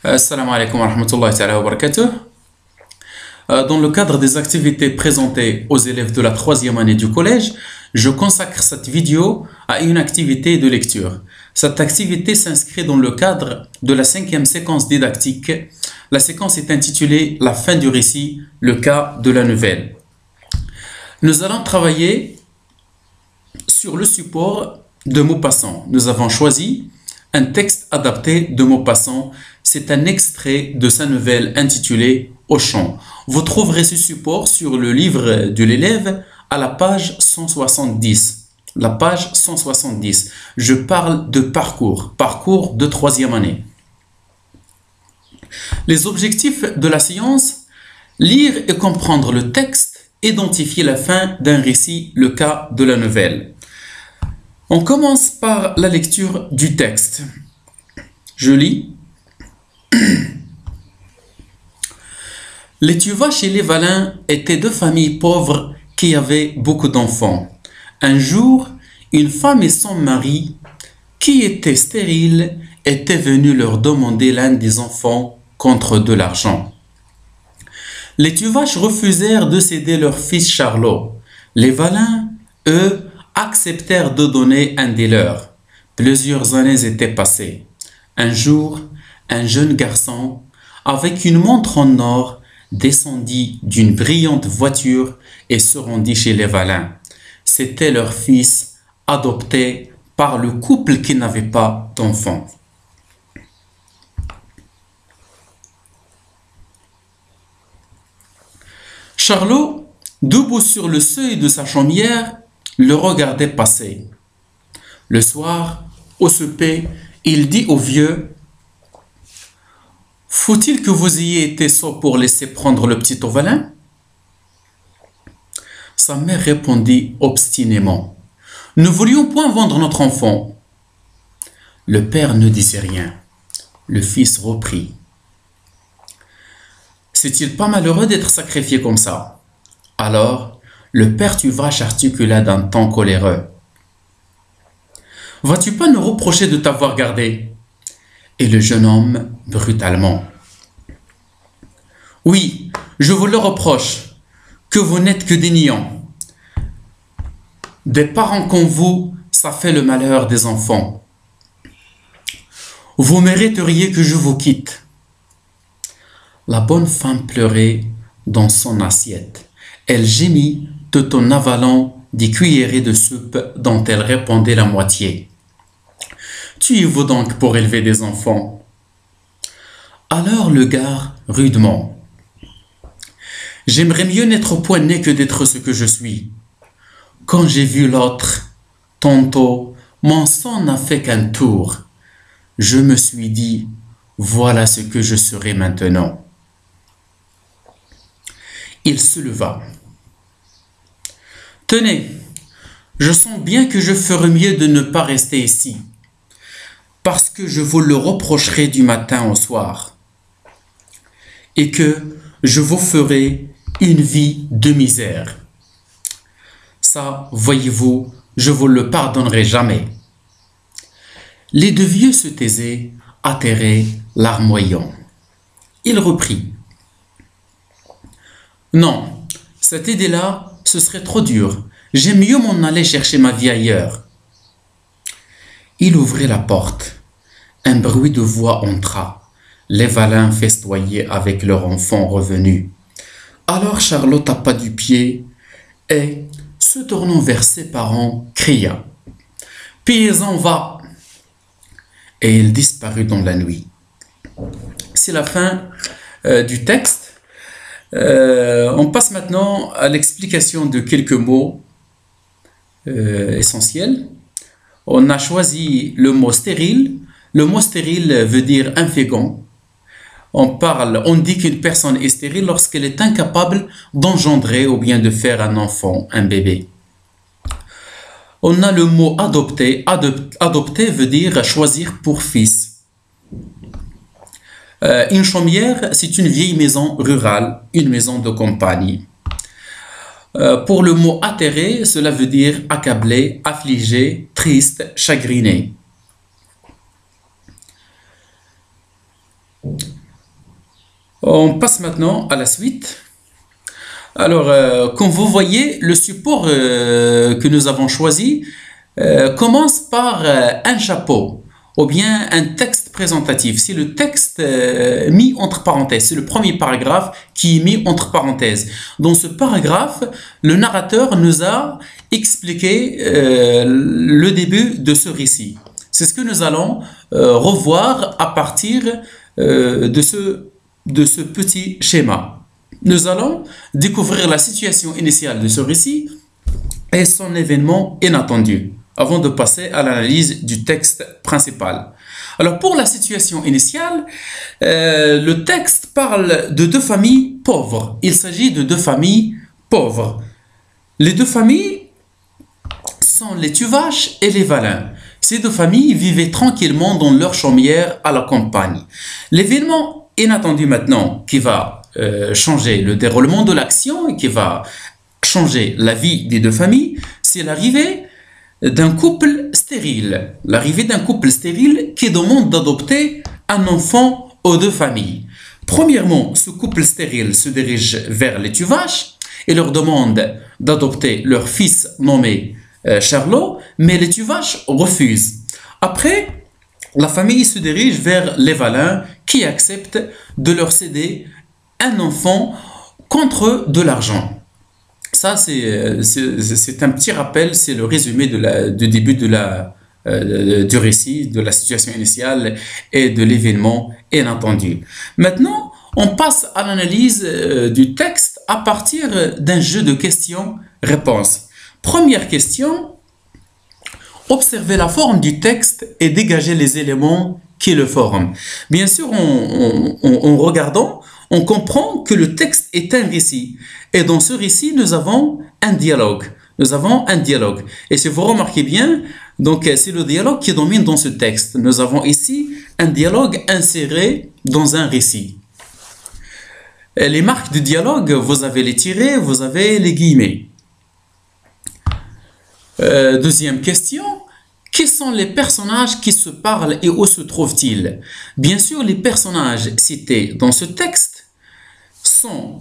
Assalamu alaikum wa rahmatullahi ta'ala wa barakatuh. Dans le cadre des activités présentées aux élèves de la troisième année du collège, je consacre cette vidéo à une activité de lecture. Cette activité s'inscrit dans le cadre de la cinquième séquence didactique. La séquence est intitulée « La fin du récit, le cas de la nouvelle ». Nous allons travailler sur le support de Maupassant. Nous avons choisi un texte adapté de Maupassant. C'est un extrait de sa nouvelle intitulée « Au champ ». Vous trouverez ce support sur le livre de l'élève à la page 170. La page 170. Je parle de parcours de troisième année. Les objectifs de la séance: lire et comprendre le texte, identifier la fin d'un récit, le cas de la nouvelle. On commence par la lecture du texte. Je lis. Les Tuvache et les Valin étaient deux familles pauvres qui avaient beaucoup d'enfants. Un jour, une femme et son mari, qui étaient stériles, étaient venus leur demander l'un des enfants contre de l'argent. Les Tuvache refusèrent de céder leur fils Charlot. Les Valin, eux, acceptèrent de donner un des leurs. Plusieurs années étaient passées. Un jour, un jeune garçon, avec une montre en or, descendit d'une brillante voiture et se rendit chez les Valin. C'était leur fils, adopté par le couple qui n'avait pas d'enfant. Charlot, debout sur le seuil de sa chaumière, le regardait passer. Le soir, au souper, il dit au vieux: « Faut-il que vous ayez été sot pour laisser prendre le petit au Valin ?» Sa mère répondit obstinément: « Nous ne voulions point vendre notre enfant. » Le père ne disait rien. Le fils reprit: « C'est-il pas malheureux d'être sacrifié comme ça ?» Alors, le père Tuvache articula d'un ton coléreux: « Vas-tu pas nous reprocher de t'avoir gardé ?» Et le jeune homme, brutalement: « Oui, je vous le reproche, que vous n'êtes que des niants. Des parents comme vous, ça fait le malheur des enfants. Vous mériteriez que je vous quitte. » La bonne femme pleurait dans son assiette. Elle gémit tout en avalant des cuillerées de soupe dont elle répandait la moitié. « Tuez-vous donc pour élever des enfants. » Alors le gars, rudement: « J'aimerais mieux n'être point né que d'être ce que je suis. Quand j'ai vu l'autre, tantôt, mon sang n'a fait qu'un tour. Je me suis dit, voilà ce que je serai maintenant. » Il se leva. « Tenez, je sens bien que je ferais mieux de ne pas rester ici, parce que je vous le reprocherai du matin au soir, et que je vous ferai une vie de misère. Ça, voyez-vous, je vous le pardonnerai jamais. » Les deux vieux se taisaient, atterrés, larmoyants. Il reprit: « Non, cette idée-là, ce serait trop dur. J'aime mieux m'en aller chercher ma vie ailleurs. » Il ouvrit la porte. Un bruit de voix entra. Les Valin festoyaient avec leur enfant revenu. Alors Charlot tapa du pied et, se tournant vers ses parents, cria: « Paysan, va !» Et il disparut dans la nuit. C'est la fin du texte. On passe maintenant à l'explication de quelques mots essentiels. On a choisi le mot stérile. Le mot stérile veut dire infécond. On dit qu'une personne est stérile lorsqu'elle est incapable d'engendrer ou bien de faire un enfant, un bébé. On a le mot adopter. Adopter veut dire choisir pour fils. Une chaumière, c'est une vieille maison rurale, une maison de campagne. Pour le mot atterré, cela veut dire accablé, affligé, triste, chagriné. On passe maintenant à la suite. Alors, comme vous voyez, le support que nous avons choisi commence par un chapeau ou bien un texte présentatif. C'est le texte mis entre parenthèses. C'est le premier paragraphe qui est mis entre parenthèses. Dans ce paragraphe, le narrateur nous a expliqué le début de ce récit. C'est ce que nous allons revoir à partir de ce petit schéma. Nous allons découvrir la situation initiale de ce récit et son événement inattendu, avant de passer à l'analyse du texte principal. Alors pour la situation initiale, le texte parle de deux familles pauvres. Il s'agit de deux familles pauvres. Les deux familles sont les Tuvache et les Valin. Ces deux familles vivaient tranquillement dans leur chaumière à la campagne. L'événement inattendu maintenant qui va changer le déroulement de l'action et qui va changer la vie des deux familles, c'est l'arrivée d'un couple stérile. L'arrivée d'un couple stérile qui demande d'adopter un enfant aux deux familles. Premièrement, ce couple stérile se dirige vers les Tuvache et leur demande d'adopter leur fils nommé Charlot, mais les Tuvache refusent. Après, la famille se dirige vers les Valin qui acceptent de leur céder un enfant contre de l'argent. Ça, c'est un petit rappel, c'est le résumé du début du récit, de la situation initiale et de l'événement inattendu. Maintenant, on passe à l'analyse du texte à partir d'un jeu de questions-réponses. Première question, observez la forme du texte et dégagez les éléments qui le forment. Bien sûr, en regardant, on comprend que le texte est un récit. Et dans ce récit, nous avons un dialogue. Et si vous remarquez bien, donc c'est le dialogue qui domine dans ce texte. Nous avons ici un dialogue inséré dans un récit. Et les marques du dialogue, vous avez les tirets, vous avez les guillemets. Deuxième question. Qui sont les personnages qui se parlent et où se trouvent-ils? Bien sûr, les personnages cités dans ce texte sont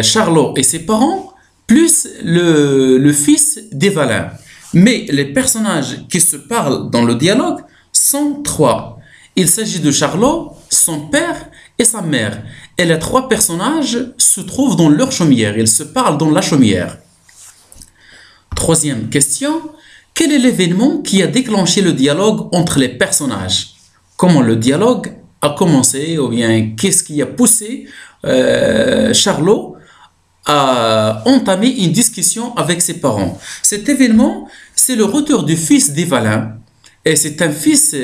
Charlot et ses parents, plus le fils des Valin. Mais les personnages qui se parlent dans le dialogue sont trois. Il s'agit de Charlot, son père et sa mère. Et les trois personnages se trouvent dans leur chaumière. Ils se parlent dans la chaumière. Troisième question. Quel est l'événement qui a déclenché le dialogue entre les personnages? Comment le dialogue a commencé, ou bien qu'est-ce qui a poussé Charlot à entamer une discussion avec ses parents? Cet événement, c'est le retour du fils des Valin. Et c'est un fils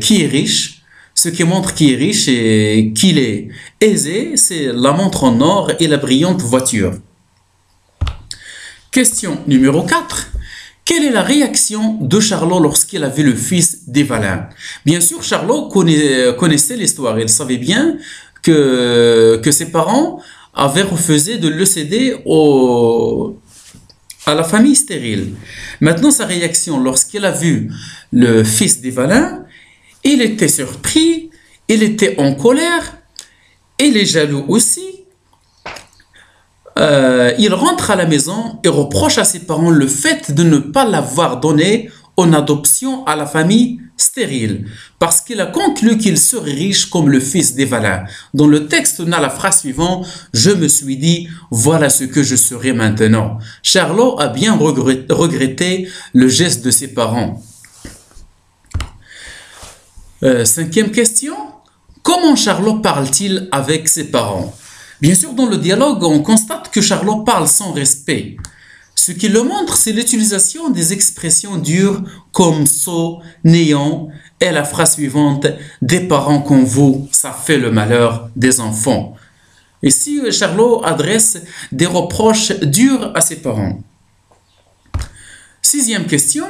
qui est riche. Ce qui montre qu'il est riche et qu'il est aisé, c'est la montre en or et la brillante voiture. Question numéro 4. Quelle est la réaction de Charlot lorsqu'il a vu le fils des Valin? Bien sûr, Charlot connaissait l'histoire. Il savait bien que ses parents avaient refusé de le céder à la famille stérile. Maintenant, sa réaction lorsqu'il a vu le fils des Valin, il était surpris, il était en colère, il est jaloux aussi. Il rentre à la maison et reproche à ses parents le fait de ne pas l'avoir donné en adoption à la famille stérile, parce qu'il a conclu qu'il serait riche comme le fils des Valin. Dans le texte, on a la phrase suivante: « Je me suis dit, voilà ce que je serai maintenant. » Charlot a bien regretté le geste de ses parents. Cinquième question. Comment Charlot parle-t-il avec ses parents? Bien sûr, dans le dialogue, on constate que Charlot parle sans respect. Ce qui le montre, c'est l'utilisation des expressions dures comme sot, néant et la phrase suivante: « Des parents comme vous, ça fait le malheur des enfants. » Ici, Charlot adresse des reproches durs à ses parents. Sixième question.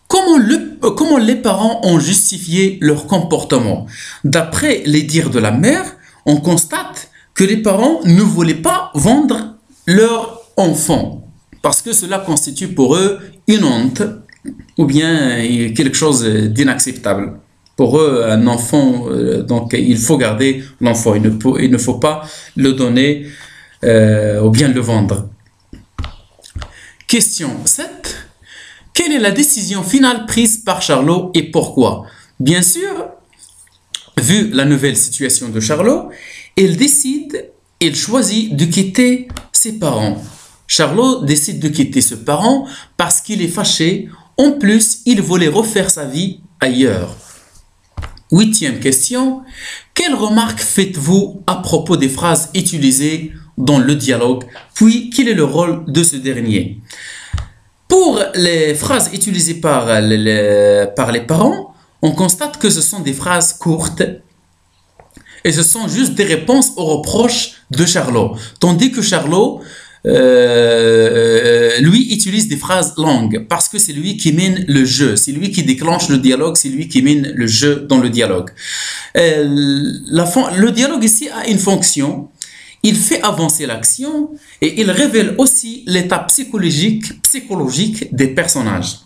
Comment les parents ont justifié leur comportement? D'après les dires de la mère, on constate que les parents ne voulaient pas vendre leur enfant parce que cela constitue pour eux une honte ou bien quelque chose d'inacceptable. Pour eux, un enfant, donc il faut garder l'enfant. Il ne faut pas le donner ou bien le vendre. Question 7. Quelle est la décision finale prise par Charlot et pourquoi? Bien sûr, vu la nouvelle situation de Charlot, il choisit de quitter ses parents. Charlot décide de quitter ses parents parce qu'il est fâché. En plus, il voulait refaire sa vie ailleurs. 8e question. Quelle remarque faites-vous à propos des phrases utilisées dans le dialogue? Puis, quel est le rôle de ce dernier? Pour les phrases utilisées par les parents, on constate que ce sont des phrases courtes et ce sont juste des réponses aux reproches de Charlot. Tandis que Charlot, lui, utilise des phrases longues parce que c'est lui qui mène le jeu, c'est lui qui déclenche le dialogue, c'est lui qui mène le jeu dans le dialogue. Le dialogue ici a une fonction. Il fait avancer l'action et il révèle aussi l'état psychologique des personnages.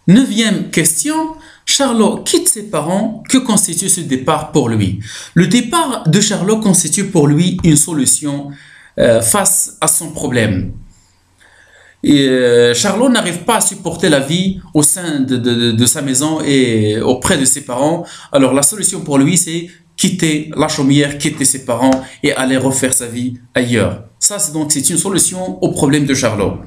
9e question. Charlot quitte ses parents. Que constitue ce départ pour lui? Le départ de Charlot constitue pour lui une solution face à son problème. Charlot n'arrive pas à supporter la vie au sein de sa maison et auprès de ses parents. Alors la solution pour lui, c'est quitter la chaumière, quitter ses parents et aller refaire sa vie ailleurs. Ça, c'est une solution au problème de Charlot.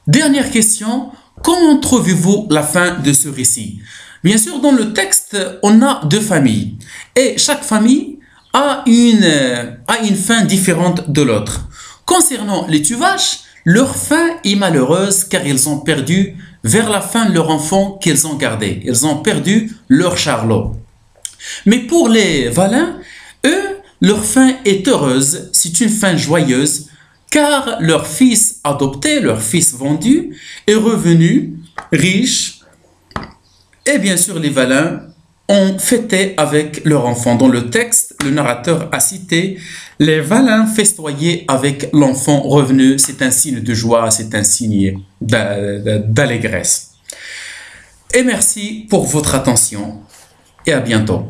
Dernière question. Comment trouvez-vous la fin de ce récit? Bien sûr, dans le texte, on a 2 familles. Et chaque famille a une fin différente de l'autre. Concernant les Tuvache, leur fin est malheureuse car ils ont perdu vers la fin leur enfant qu'ils ont gardé. Ils ont perdu leur Charlot. Mais pour les Valin, eux, leur fin est heureuse. C'est une fin joyeuse car leur fils adopté, leur fils vendu, est revenu riche. Et bien sûr, les Valin ont fêté avec leur enfant. Dans le texte, le narrateur a cité « Les Valin festoyaient avec l'enfant revenu ». C'est un signe de joie, c'est un signe d'allégresse. Et merci pour votre attention et à bientôt.